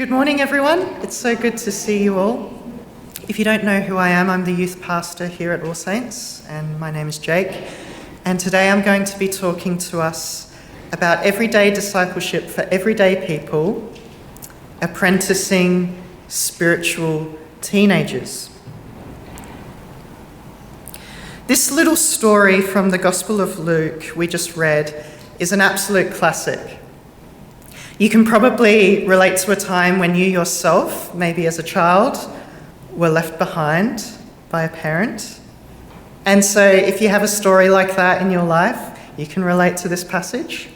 Good morning, everyone. It's so good to see you all. If you don't know who I am, I'm the youth pastor here at All Saints, and my name is Jake. And today I'm going to be talking to us about everyday discipleship for everyday people, apprenticing spiritual teenagers. This little story from the Gospel of Luke we just read is an absolute classic. You can probably relate to a time when you yourself, maybe as a child, were left behind by a parent. And so if you have a story like that in your life, you can relate to this passage.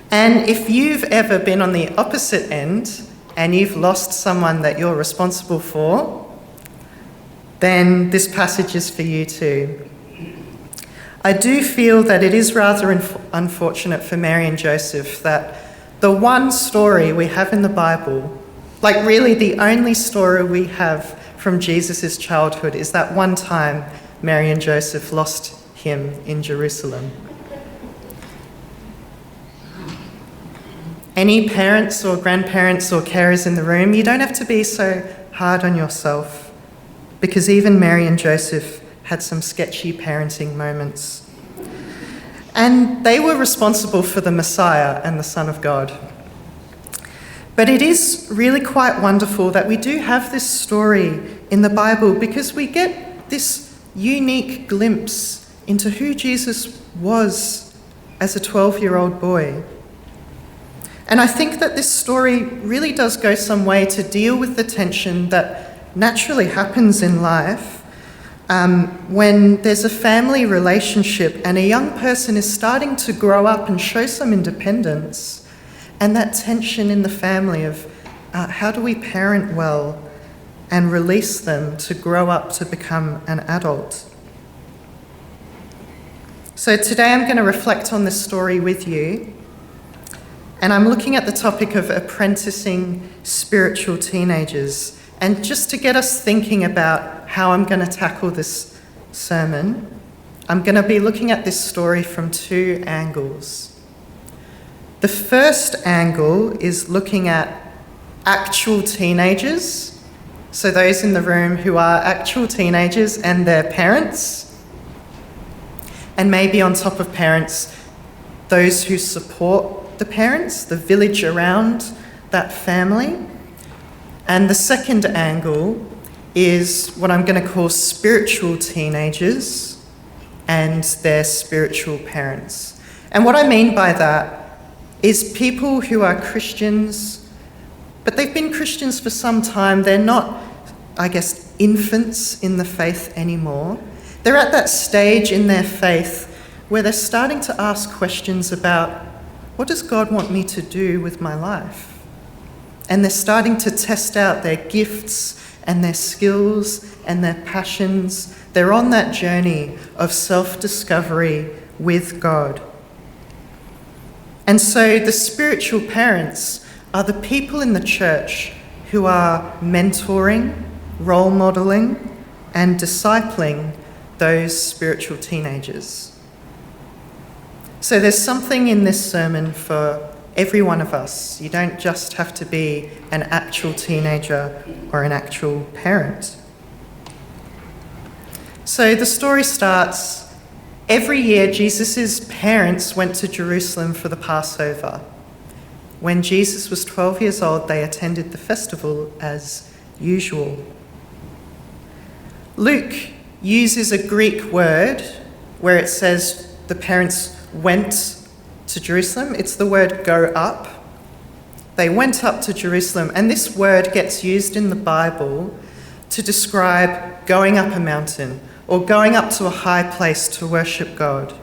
And if you've ever been on the opposite end and you've lost someone that you're responsible for, then this passage is for you too. I do feel that it is rather unfortunate for Mary and Joseph that the one story we have in the Bible, like really the only story we have from Jesus' childhood, is that one time Mary and Joseph lost him in Jerusalem. Any parents or grandparents or carers in the room, you don't have to be so hard on yourself, because even Mary and Joseph had some sketchy parenting moments. And they were responsible for the Messiah and the Son of God. But it is really quite wonderful that we do have this story in the Bible, because we get this unique glimpse into who Jesus was as a 12-year-old boy. And I think that this story really does go some way to deal with the tension that naturally happens in life when there's a family relationship and a young person is starting to grow up and show some independence, and that tension in the family of how do we parent well and release them to grow up to become an adult. So today I'm going to reflect on this story with you, and I'm looking at the topic of apprenticing spiritual teenagers. And just to get us thinking about how I'm going to tackle this sermon, I'm going to be looking at this story from two angles. The first angle is looking at actual teenagers, so those in the room who are actual teenagers and their parents, and maybe on top of parents, those who support the parents, the village around that family. And the second angle is what I'm going to call spiritual teenagers and their spiritual parents. And what I mean by that is people who are Christians, but they've been Christians for some time. They're not, I guess, infants in the faith anymore. They're at that stage in their faith where they're starting to ask questions about, what does God want me to do with my life? And they're starting to test out their gifts and their skills and their passions. They're on that journey of self-discovery with God. And so the spiritual parents are the people in the church who are mentoring, role modeling, and discipling those spiritual teenagers. So there's something in this sermon for every one of us. You don't just have to be an actual teenager or an actual parent. So the story starts, every year Jesus' parents went to Jerusalem for the Passover. When Jesus was 12 years old, they attended the festival as usual. Luke uses a Greek word where it says the parents went to Jerusalem. It's the word go up. They went up to Jerusalem, and this word gets used in the Bible to describe going up a mountain or going up to a high place to worship God.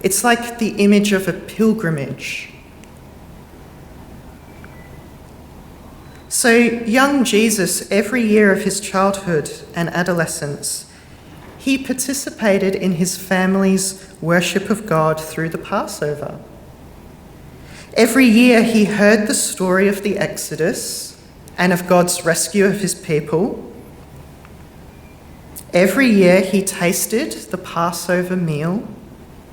It's like the image of a pilgrimage. So young Jesus, every year of his childhood and adolescence, he participated in his family's worship of God through the Passover. Every year he heard the story of the Exodus and of God's rescue of his people. Every year he tasted the Passover meal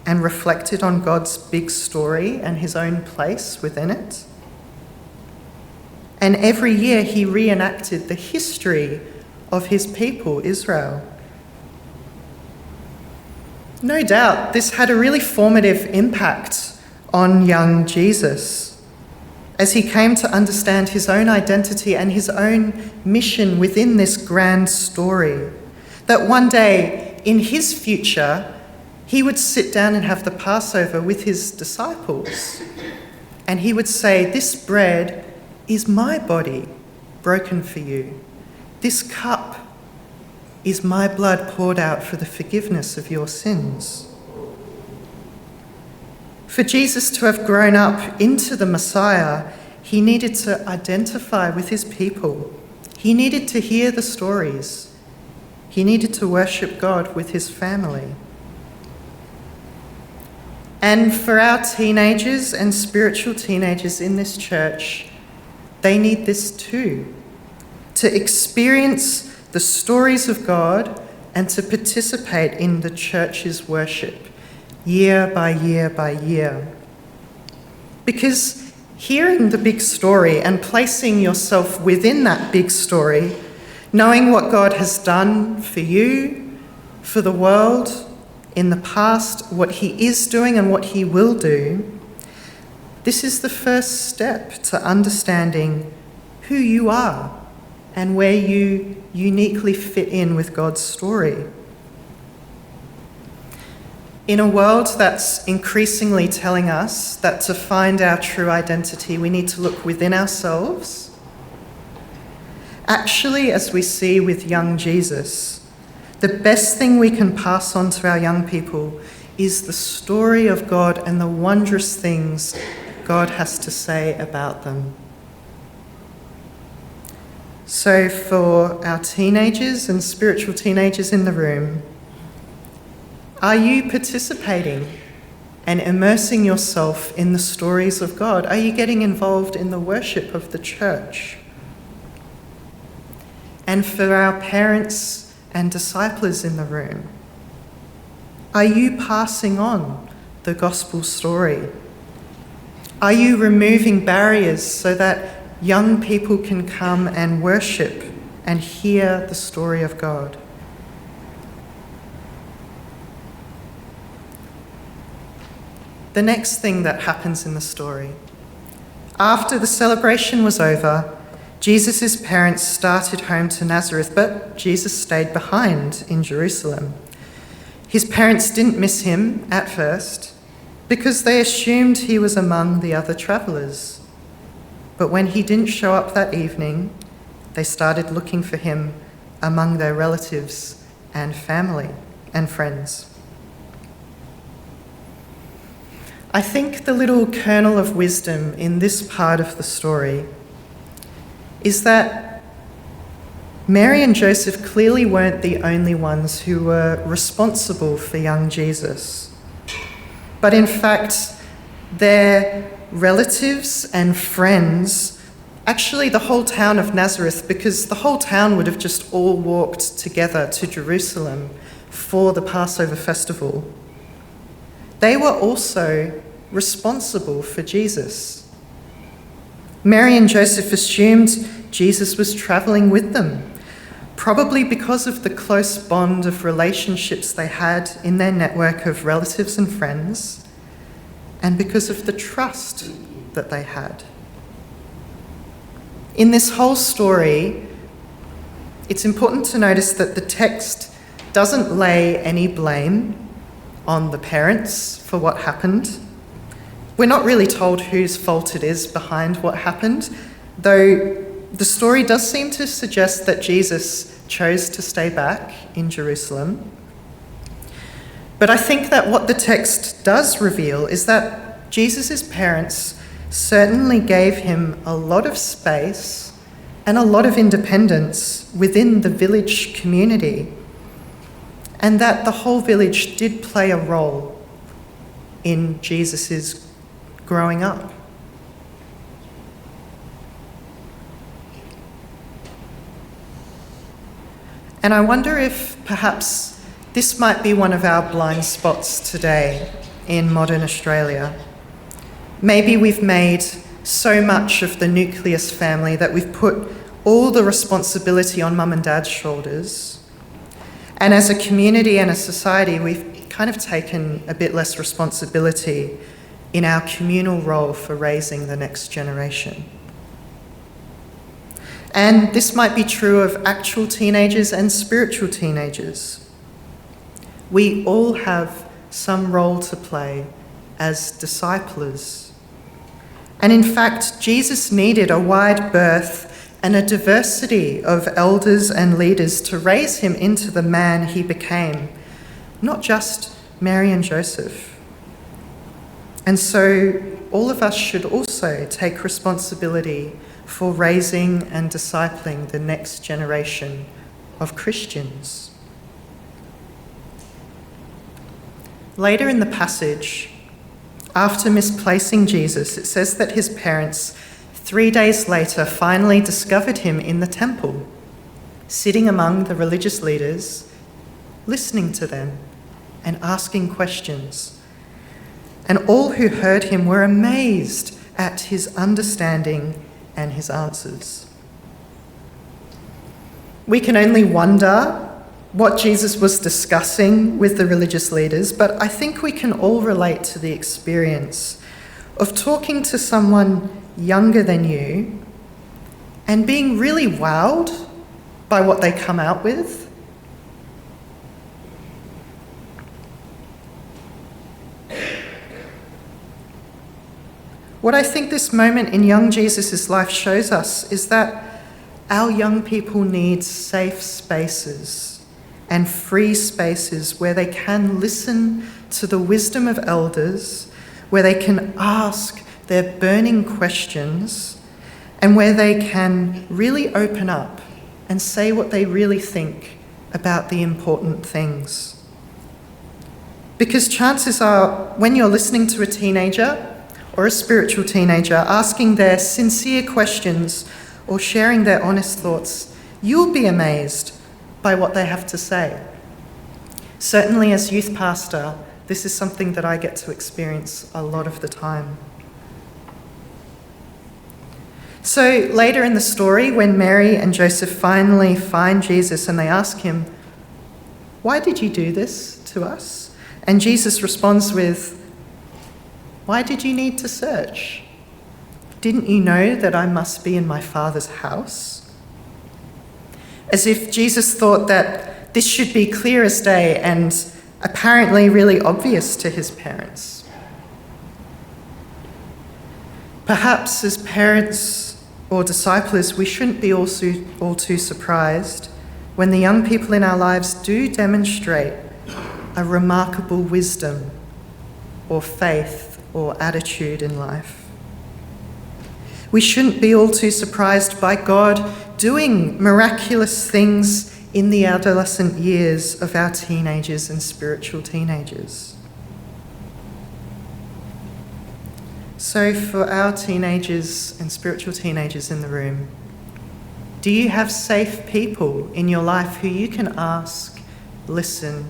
and reflected on God's big story and his own place within it. And every year he reenacted the history of his people, Israel. No doubt this had a really formative impact on young Jesus as he came to understand his own identity and his own mission within this grand story. That one day in his future, he would sit down and have the Passover with his disciples. And he would say, "This bread is my body broken for you. This cup is my blood poured out for the forgiveness of your sins." For Jesus to have grown up into the Messiah, he needed to identify with his people. He needed to hear the stories. He needed to worship God with his family. And for our teenagers and spiritual teenagers in this church, they need this too, to experience the stories of God and to participate in the church's worship year by year by year. Because hearing the big story and placing yourself within that big story, knowing what God has done for you, for the world in the past, what he is doing and what he will do, this is the first step to understanding who you are and where you uniquely fit in with God's story. In a world that's increasingly telling us that to find our true identity, we need to look within ourselves, actually, as we see with young Jesus, the best thing we can pass on to our young people is the story of God and the wondrous things God has to say about them. So for our teenagers and spiritual teenagers in the room, are you participating and immersing yourself in the stories of God? Are you getting involved in the worship of the church? And for our parents and disciples in the room, are you passing on the gospel story? Are you removing barriers so that young people can come and worship and hear the story of God? The next thing that happens in the story, after the celebration was over, Jesus' parents started home to Nazareth, but Jesus stayed behind in Jerusalem. His parents didn't miss him at first because they assumed he was among the other travellers. But when he didn't show up that evening, they started looking for him among their relatives and family and friends. I think the little kernel of wisdom in this part of the story is that Mary and Joseph clearly weren't the only ones who were responsible for young Jesus. But in fact, their relatives and friends, actually the whole town of Nazareth, because the whole town would have just all walked together to Jerusalem for the Passover festival, they were also responsible for Jesus. Mary and Joseph assumed Jesus was travelling with them, probably because of the close bond of relationships they had in their network of relatives and friends, and because of the trust that they had. In this whole story, it's important to notice that the text doesn't lay any blame on the parents for what happened. We're not really told whose fault it is behind what happened, though the story does seem to suggest that Jesus chose to stay back in Jerusalem. But I think that what the text does reveal is that Jesus' parents certainly gave him a lot of space and a lot of independence within the village community, and that the whole village did play a role in Jesus' growing up. And I wonder if perhaps this might be one of our blind spots today in modern Australia. Maybe we've made so much of the nucleus family that we've put all the responsibility on mum and dad's shoulders. And as a community and a society, we've kind of taken a bit less responsibility in our communal role for raising the next generation. And this might be true of actual teenagers and spiritual teenagers. We all have some role to play as disciplers. And in fact, Jesus needed a wide berth and a diversity of elders and leaders to raise him into the man he became, not just Mary and Joseph. And so all of us should also take responsibility for raising and discipling the next generation of Christians. Later in the passage, after misplacing Jesus, it says that his parents 3 days later finally discovered him in the temple, sitting among the religious leaders, listening to them and asking questions. And all who heard him were amazed at his understanding and his answers. We can only wonder what Jesus was discussing with the religious leaders, but I think we can all relate to the experience of talking to someone younger than you and being really wowed by what they come out with. What I think this moment in young Jesus' life shows us is that our young people need safe spaces and free spaces where they can listen to the wisdom of elders, where they can ask their burning questions, and where they can really open up and say what they really think about the important things. Because chances are, when you're listening to a teenager or a spiritual teenager asking their sincere questions or sharing their honest thoughts, you'll be amazed by what they have to say. Certainly as youth pastor, this is something that I get to experience a lot of the time. So later in the story, when Mary and Joseph finally find Jesus and they ask him, "Why did you do this to us?" And Jesus responds with, "Why did you need to search? Didn't you know that I must be in my Father's house?" As if Jesus thought that this should be clear as day and apparently really obvious to his parents. Perhaps as parents or disciples, we shouldn't be all too surprised when the young people in our lives do demonstrate a remarkable wisdom or faith or attitude in life. We shouldn't be all too surprised by God doing miraculous things in the adolescent years of our teenagers and spiritual teenagers. So for our teenagers and spiritual teenagers in the room, do you have safe people in your life who you can ask, listen,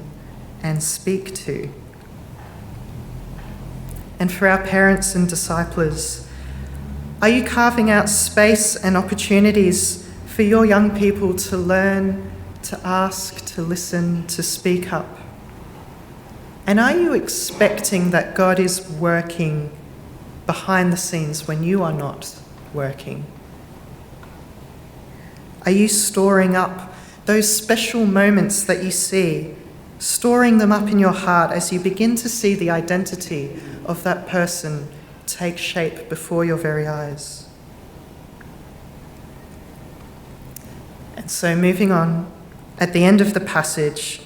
and speak to? And for our parents and disciples, are you carving out space and opportunities for your young people to learn, to ask, to listen, to speak up? And are you expecting that God is working behind the scenes when you are not working? Are you storing up those special moments that you see, storing them up in your heart as you begin to see the identity of that person take shape before your very eyes? And so moving on, at the end of the passage,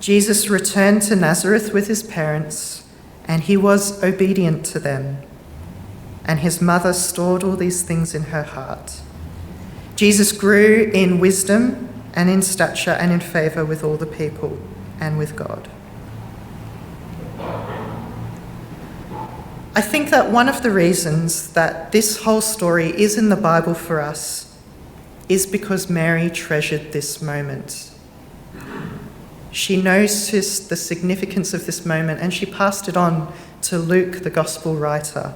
Jesus returned to Nazareth with his parents, and he was obedient to them. And his mother stored all these things in her heart. Jesus grew in wisdom and in stature and in favour with all the people and with God. I think that one of the reasons that this whole story is in the Bible for us is because Mary treasured this moment. She noticed the significance of this moment and she passed it on to Luke, the gospel writer.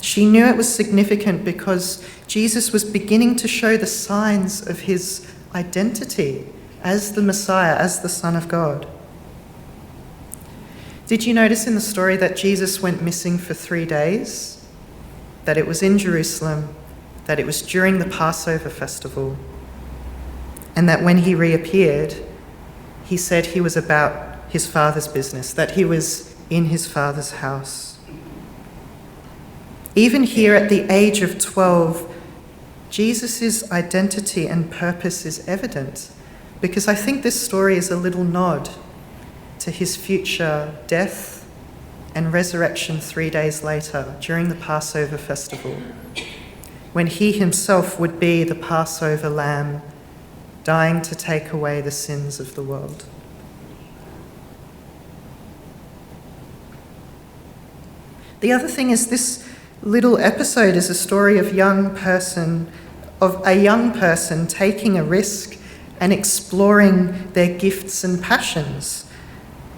She knew it was significant because Jesus was beginning to show the signs of his identity as the Messiah, as the Son of God. Did you notice in the story that Jesus went missing for 3 days? That it was in Jerusalem, that it was during the Passover festival, and that when he reappeared, he said he was about his Father's business, that he was in his Father's house. Even here at the age of 12, Jesus' identity and purpose is evident, because I think this story is a little nod to his future death and resurrection 3 days later during the Passover festival, when he himself would be the Passover lamb, dying to take away the sins of the world. The other thing is, this little episode is a story of a young person taking a risk and exploring their gifts and passions.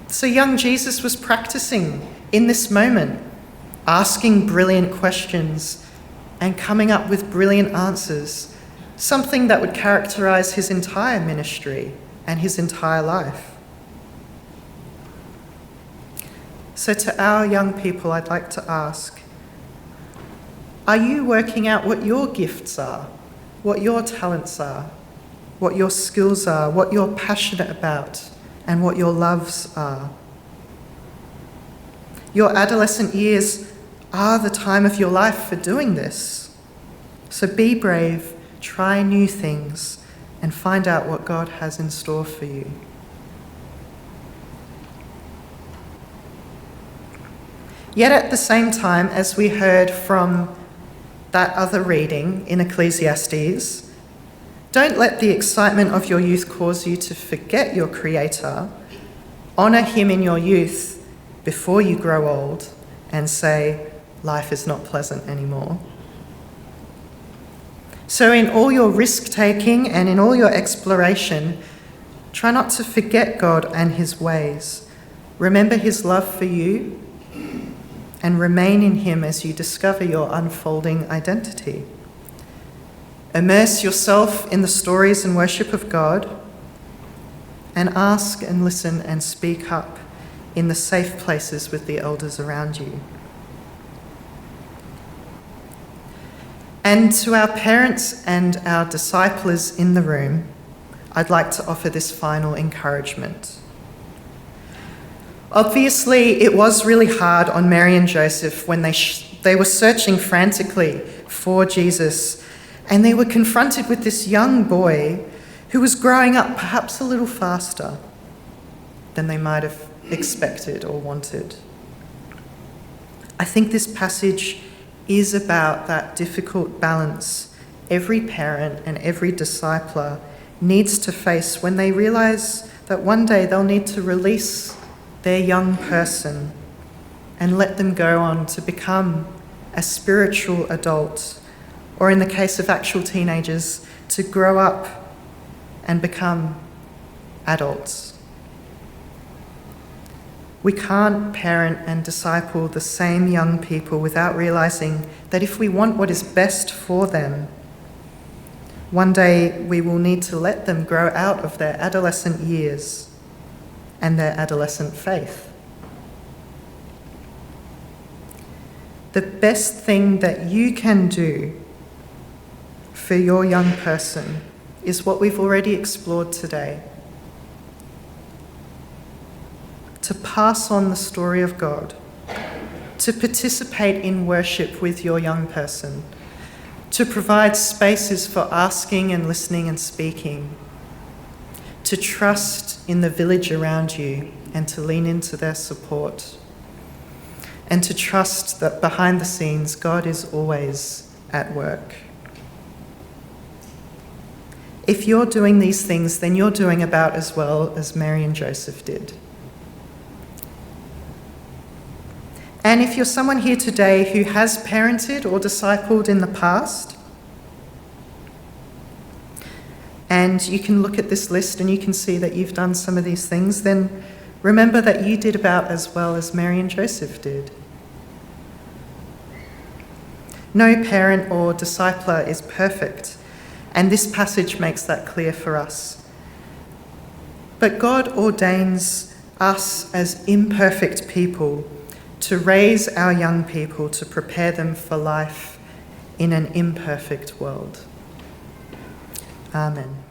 So young Jesus was practicing in this moment, asking brilliant questions and coming up with brilliant answers, something that would characterize his entire ministry and his entire life. So to our young people, I'd like to ask, are you working out what your gifts are, what your talents are, what your skills are, what you're passionate about, and what your loves are? Your adolescent years are the time of your life for doing this. So be brave, try new things, and find out what God has in store for you. Yet at the same time, as we heard from that other reading in Ecclesiastes, don't let the excitement of your youth cause you to forget your Creator. Honour him in your youth before you grow old and say, life is not pleasant anymore. So in all your risk-taking and in all your exploration, try not to forget God and his ways. Remember his love for you and remain in him as you discover your unfolding identity. Immerse yourself in the stories and worship of God, and ask and listen and speak up in the safe places with the elders around you. And to our parents and our disciplers in the room, I'd like to offer this final encouragement. Obviously, it was really hard on Mary and Joseph when they were searching frantically for Jesus, and they were confronted with this young boy who was growing up perhaps a little faster than they might have expected or wanted. I think this passage is about that difficult balance every parent and every discipler needs to face when they realise that one day they'll need to release their young person and let them go on to become a spiritual adult, or in the case of actual teenagers, to grow up and become adults. We can't parent and disciple the same young people without realising that if we want what is best for them, one day we will need to let them grow out of their adolescent years and their adolescent faith. The best thing that you can do for your young person is what we've already explored today. To pass on the story of God, to participate in worship with your young person, to provide spaces for asking and listening and speaking, to trust in the village around you and to lean into their support, and to trust that behind the scenes, God is always at work. If you're doing these things, then you're doing about as well as Mary and Joseph did. And if you're someone here today who has parented or discipled in the past, and you can look at this list and you can see that you've done some of these things, then remember that you did about as well as Mary and Joseph did. No parent or discipler is perfect, and this passage makes that clear for us. But God ordains us as imperfect people to raise our young people, to prepare them for life in an imperfect world. Amen.